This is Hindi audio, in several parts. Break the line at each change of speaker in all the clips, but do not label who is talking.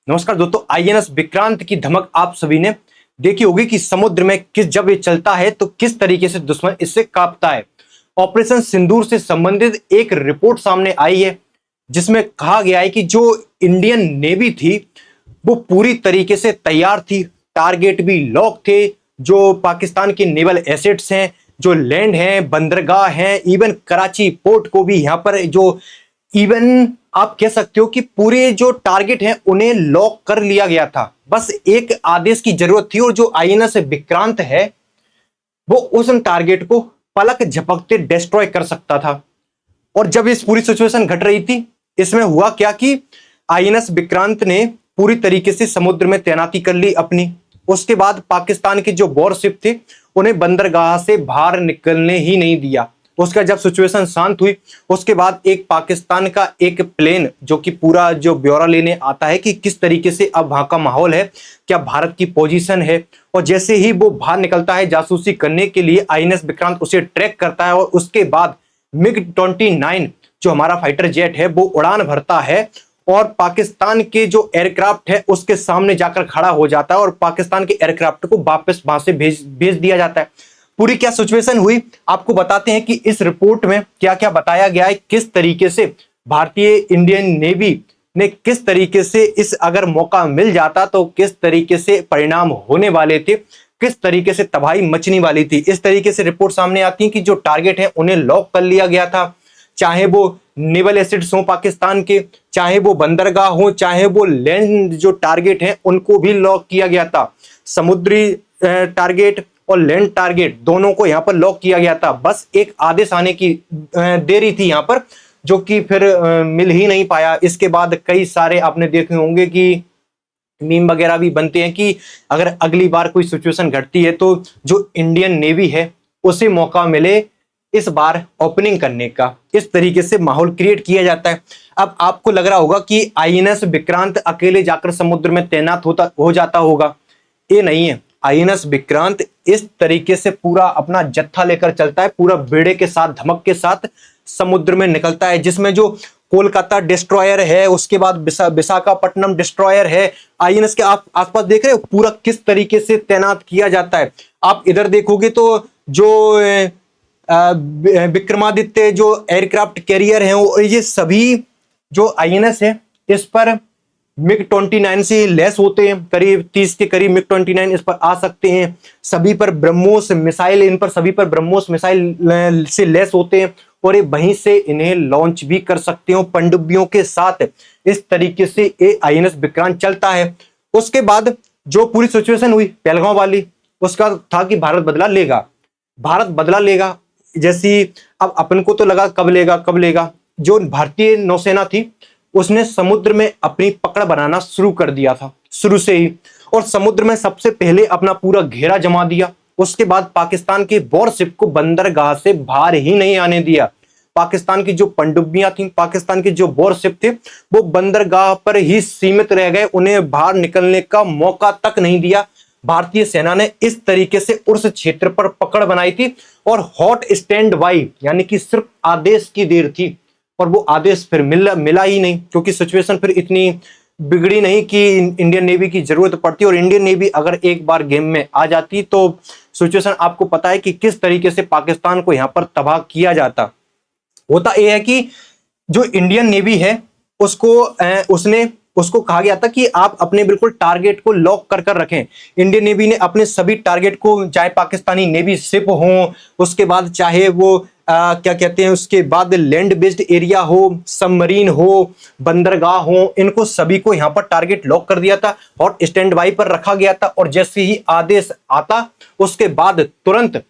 नमस्कार दोस्तों, आईएनएस विक्रांत की धमक आप सभी ने देखी होगी कि समुद्र में जब ये चलता है तो किस तरीके से दुश्मन इससे कांपता है। ऑपरेशन सिंदूर से संबंधित एक रिपोर्ट सामने आई है जिसमें कहा गया है कि जो इंडियन नेवी थी वो पूरी तरीके से तैयार थी, टारगेट भी लॉक थे। जो पाकिस्तान के नेवल एसेट्स हैं, जो लैंड हैं, बंदरगाह हैं, इवन कराची पोर्ट को भी यहाँ पर जो इवन आप कह सकते हो कि पूरे जो टारगेट हैं उन्हें लॉक कर लिया गया था। बस एक आदेश की जरूरत थी और जो आईएनएस विक्रांत है वो उस टारगेट को पलक झपकते डिस्ट्रॉय कर सकता था। और जब इस पूरी सिचुएशन घट रही थी, इसमें हुआ क्या कि आईएनएस विक्रांत ने पूरी तरीके से समुद्र में तैनाती कर ली अपनी। उसके बाद पाकिस्तान के जो वॉरशिप थे उन्हें बंदरगाह से बाहर निकलने ही नहीं दिया। उसका जब सिचुएशन शांत हुई उसके बाद एक पाकिस्तान का एक प्लेन जो कि पूरा जो ब्यौरा लेने आता है कि किस तरीके से अब वहां का माहौल है, क्या भारत की पोजीशन है, और जैसे ही वो बाहर निकलता है जासूसी करने के लिए, आईएनएस विक्रांत उसे ट्रैक करता है और उसके बाद MiG-29 जो हमारा फाइटर जेट है वो उड़ान भरता है और पाकिस्तान के जो एयरक्राफ्ट है उसके सामने जाकर खड़ा हो जाता है और पाकिस्तान के एयरक्राफ्ट को वापस वहां से भेज दिया जाता है। पूरी क्या सिचुएशन हुई आपको बताते हैं कि इस रिपोर्ट में क्या क्या बताया गया है, किस तरीके से भारतीय इंडियन नेवी ने किस तरीके से इस अगर मौका मिल जाता तो किस तरीके से परिणाम होने वाले थे, किस तरीके से तबाही मचने वाली थी। इस तरीके से रिपोर्ट सामने आती है कि जो टारगेट है उन्हें लॉक कर लिया गया था, चाहे वो नेवल एसेट्स हो पाकिस्तान के, चाहे वो बंदरगाह हो, चाहे वो लैंड जो टारगेट है उनको भी लॉक किया गया था। समुद्री टारगेट और लैंड टारगेट दोनों को यहां पर लॉक किया गया था। बस एक आदेश आने की देरी थी यहां पर, जो कि फिर मिल ही नहीं पाया। इसके बाद कई सारे आपने देखे होंगे कि मीम वगैरह भी बनते हैं कि अगर अगली बार कोई सिचुएशन घटती है तो जो इंडियन नेवी है उसे मौका मिले इस बार ओपनिंग करने का। इस तरीके से माहौल क्रिएट किया जाता है। अब आपको लग रहा होगा कि आईएनएस विक्रांत अकेले जाकर समुद्र में तैनात हो जाता होगा। ये नहीं है, आईएनएस विक्रांत इस तरीके से पूरा अपना जत्था लेकर चलता है, पूरा बेड़े के साथ, धमक के साथ समुद्र में निकलता है, जिसमें जो कोलकाता डिस्ट्रॉयर है, उसके बाद विशाखापट्टनम डिस्ट्रॉयर है, आईएनएस के आप आसपास देख रहे हो पूरा किस तरीके से तैनात किया जाता है। आप इधर देखोगे तो जो विक्रमादित्य जो एयरक्राफ्ट कैरियर है, ये सभी जो आईएनएस है इस पर MiG-29 से लेस होते हैं, करीब 30 के करीब MiG-29 इस पर आ सकते हैं। सभी पर ब्रह्मोस मिसाइल, इन पर सभी पर ब्रह्मोस मिसाइल से लेस होते हैं और ये वहीं से इन्हें लॉन्च भी कर सकते हो पनडुब्बियों के साथ। इस तरीके से ये आईएनएस विक्रांत चलता है। उसके बाद जो पूरी सिचुएशन हुई पहलगांव वाली, उसका था कि भारत बदला लेगा, भारत बदला लेगा। जैसी अब अपन को तो लगा कब लेगा। जो भारतीय नौसेना थी उसने समुद्र में अपनी पकड़ बनाना शुरू कर दिया था शुरू से ही, और समुद्र में सबसे पहले अपना पूरा घेरा जमा दिया। उसके बाद पाकिस्तान के वॉरशिप को बंदरगाह से बाहर ही नहीं आने दिया। पाकिस्तान की जो पनडुब्बियां थी, पाकिस्तान के जो वॉरशिप थे, वो बंदरगाह पर ही सीमित रह गए, उन्हें बाहर निकलने का मौका तक नहीं दिया। भारतीय सेना ने इस तरीके से उस क्षेत्र पर पकड़ बनाई थी और हॉट स्टैंड बाई, यानी कि सिर्फ आदेश की देर थी और वो आदेश फिर मिला ही नहीं, क्योंकि सिचुएशन फिर इतनी बिगड़ी नहीं कि इंडियन नेवी की जरूरत पड़ती। और इंडियन नेवी अगर एक बार गेम में आ जाती तो सिचुएशन आपको पता है कि किस तरीके से पाकिस्तान को यहां पर तबाह किया जाता। होता यह है कि जो इंडियन नेवी है उसको कहा गया था कि आप अपने बिल्कुल टारगेट को लॉक कर रखें। इंडियन नेवी ने अपने सभी टारगेट को, चाहे पाकिस्तानी नेवी शिप हो, उसके बाद चाहे वो क्या कहते हैं, उसके बाद लैंड बेस्ड एरिया हो, सबमरीन हो, बंदरगाह हो, इनको सभी को यहां पर टारगेट लॉक कर दिया था, हॉट स्टैंड बाई पर रखा गया था। और जैसे ही आदेश आता उसके बाद तुरंत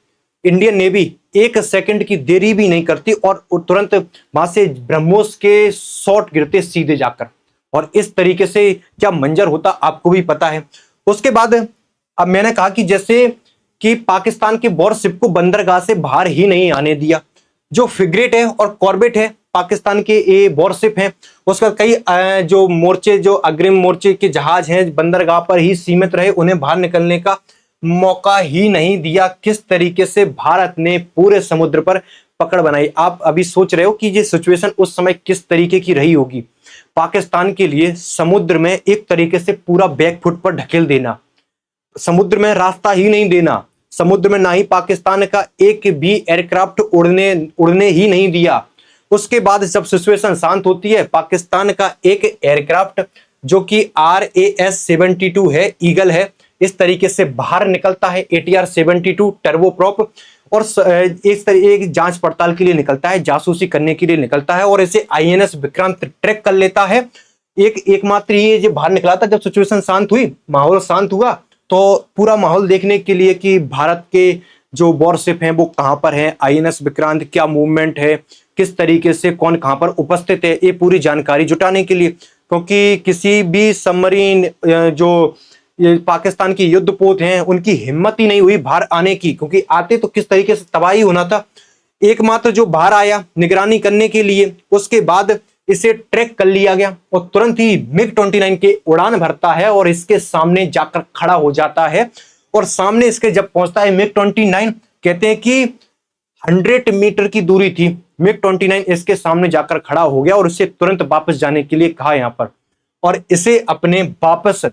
इंडियन नेवी एक सेकंड की देरी भी नहीं करती और तुरंत वहां से ब्रह्मोस के शॉट गिरते सीधे जाकर। और इस तरीके से क्या मंजर होता आपको भी पता है। उसके बाद अब मैंने कहा कि जैसे कि पाकिस्तान के वॉरशिप को बंदरगाह से बाहर ही नहीं आने दिया। जो फ्रिगेट है और कॉर्बेट है पाकिस्तान के ये वॉरशिप हैं, उसका कई जो मोर्चे, जो अग्रिम मोर्चे के जहाज हैं बंदरगाह पर ही सीमित रहे, उन्हें बाहर निकलने का मौका ही नहीं दिया। किस तरीके से भारत ने पूरे समुद्र पर पकड़ बनाई। आप अभी सोच रहे हो कि ये सिचुएशन उस समय किस तरीके की रही होगी। पाकिस्तान के लिए समुद्र में एक तरीके से पूरा बैकफुट पर ढकेल देना, समुद्र में रास्ता ही नहीं देना, समुद्र में ना ही पाकिस्तान का एक भी एयरक्राफ्ट उड़ने ही नहीं दिया। उसके बाद जब सिचुएशन शांत होती है, पाकिस्तान का एक एयरक्राफ्ट जो कि RAS-72 है, ईगल है, इस तरीके से बाहर निकलता है, ATR-72 टर्बोप्रॉप, और इस तरह एक जांच पड़ताल के लिए निकलता है, जासूसी करने के लिए निकलता है, और इसे INS विक्रांत ट्रैक कर लेता है। एकमात्र ये जो बाहर निकला था जब सिचुएशन शांत हुई, माहौल शांत हुआ, तो पूरा माहौल देखने के लिए कि भारत के जो वॉरशिप हैं वो कहां पर हैं, INS विक्रांत क्या मूवमेंट है, किस तरीके से कौन कहां पर उपस्थित है, ये पूरी जानकारी जुटाने के लिए। क्योंकि किसी भी सबमरीन जो ये पाकिस्तान की युद्धपोत हैं उनकी हिम्मत ही नहीं हुई बाहर आने की, क्योंकि आते तो किस तरीके से तबाही होना था। एकमात्र जो बाहर आया निगरानी करने के लिए, उसके बाद इसे ट्रैक कर लिया गया और तुरंत ही MiG-29 के उड़ान भरता है और इसके सामने जाकर खड़ा हो जाता है। और सामने इसके जब पहुंचता है MiG-29, कहते हैं कि 100 मीटर की दूरी थी, MiG-29 इसके सामने जाकर खड़ा हो गया और इसे तुरंत वापस जाने के लिए कहा यहां पर, और इसे अपने वापस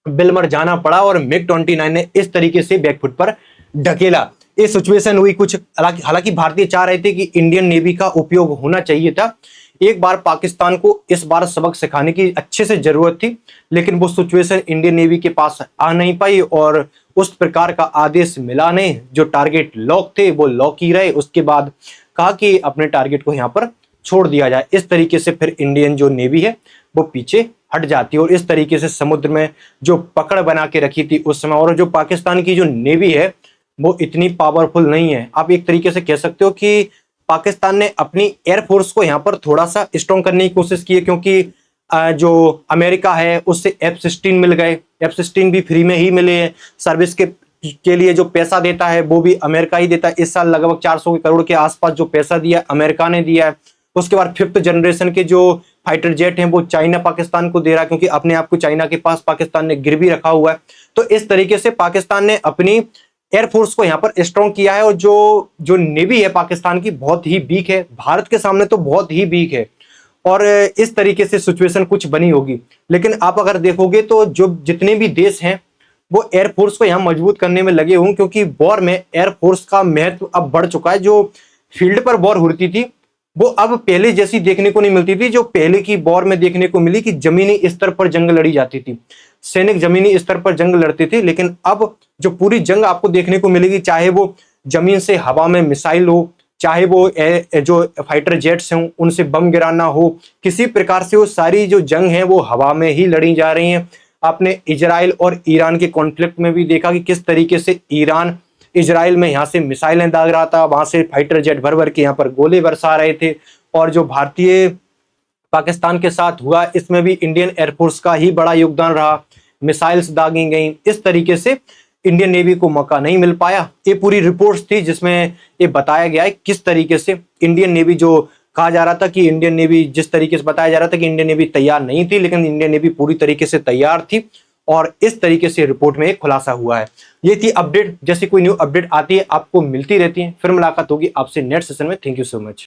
बिलमर जाना पड़ा और MiG-29 ने इस तरीके से बैकफुट पर ढकेला। ये सिचुएशन हुई कुछ, हालांकि भारतीय चाह रहे थे कि इंडियन नेवी का उपयोग होना चाहिए था। एक बार पाकिस्तान को इस बार सबक सिखाने की अच्छे से जरूरत थी, लेकिन वो सिचुएशन इंडियन नेवी के पास आ नहीं पाई और उस प्रकार का आदेश मिला नहीं। जो टारगेट लॉक थे वो लॉक ही रहे। उसके बाद कहा कि अपने टारगेट को यहाँ पर छोड़ दिया जाए। इस तरीके से फिर इंडियन जो नेवी है वो पीछे हट जाती है और इस तरीके से समुद्र में जो पकड़ बना के रखी थी उस समय। और जो पाकिस्तान की जो नेवी है वो इतनी पावरफुल नहीं है। आप एक तरीके से कह सकते हो कि पाकिस्तान ने अपनी एयरफोर्स को यहाँ पर थोड़ा सा स्ट्रॉन्ग करने की कोशिश की है, क्योंकि जो अमेरिका है उससे F-16 मिल गए, F-16 भी फ्री में ही मिले हैं। सर्विस के लिए जो पैसा देता है वो भी अमेरिका ही देता है। इस साल लगभग 400 करोड़ के आसपास जो पैसा दिया अमेरिका ने दिया है। उसके बाद 5th जनरेशन के जो फाइटर जेट हैं वो चाइना पाकिस्तान को दे रहा है, क्योंकि अपने आप को चाइना के पास पाकिस्तान ने गिरवी रखा हुआ है। तो इस तरीके से पाकिस्तान ने अपनी एयरफोर्स को यहाँ पर स्ट्रॉन्ग किया है और जो नेवी है पाकिस्तान की बहुत ही वीक है, भारत के सामने तो बहुत ही वीक है। और इस तरीके से सिचुएशन कुछ बनी होगी। लेकिन आप अगर देखोगे तो जो जितने भी देश हैं वो एयरफोर्स को यहाँ मजबूत करने में लगे हुए, क्योंकि वॉर में एयरफोर्स का महत्व अब बढ़ चुका है। जो फील्ड पर वॉर होती थी वो अब पहले जैसी देखने को नहीं मिलती थी। जो पहले की वॉर में देखने को मिली कि जमीनी स्तर पर जंग लड़ी जाती थी, सैनिक जमीनी स्तर पर जंग लड़ते थे। लेकिन अब जो पूरी जंग आपको देखने को मिलेगी, चाहे वो जमीन से हवा में मिसाइल हो, चाहे वो जो फाइटर जेट्स हैं उनसे बम गिराना हो, किसी प्रकार से वो सारी जो जंग है वो हवा में ही लड़ी जा रही हैं। आपने इजराइल और ईरान के कॉन्फ्लिक्ट में भी देखा कि किस तरीके से ईरान इजराइल में यहाँ से मिसाइलें दाग रहा था, वहां से फाइटर जेट भर भर के यहाँ पर गोले बरसा रहे थे। और जो भारतीय पाकिस्तान के साथ हुआ इसमें भी इंडियन एयरफोर्स का ही बड़ा योगदान रहा, मिसाइल्स दागी गई। इस तरीके से इंडियन नेवी को मौका नहीं मिल पाया। ये पूरी रिपोर्ट्स थी जिसमें ये बताया गया है किस तरीके से इंडियन नेवी, जो कहा जा रहा था कि इंडियन नेवी, जिस तरीके से बताया जा रहा था कि इंडियन नेवी तैयार नहीं थी, लेकिन इंडियन नेवी पूरी तरीके से तैयार थी। और इस तरीके से रिपोर्ट में एक खुलासा हुआ है। ये थी अपडेट। जैसी कोई न्यू अपडेट आती है आपको मिलती रहती है। फिर मुलाकात होगी आपसे नेक्स्ट सेशन में। Thank you so much.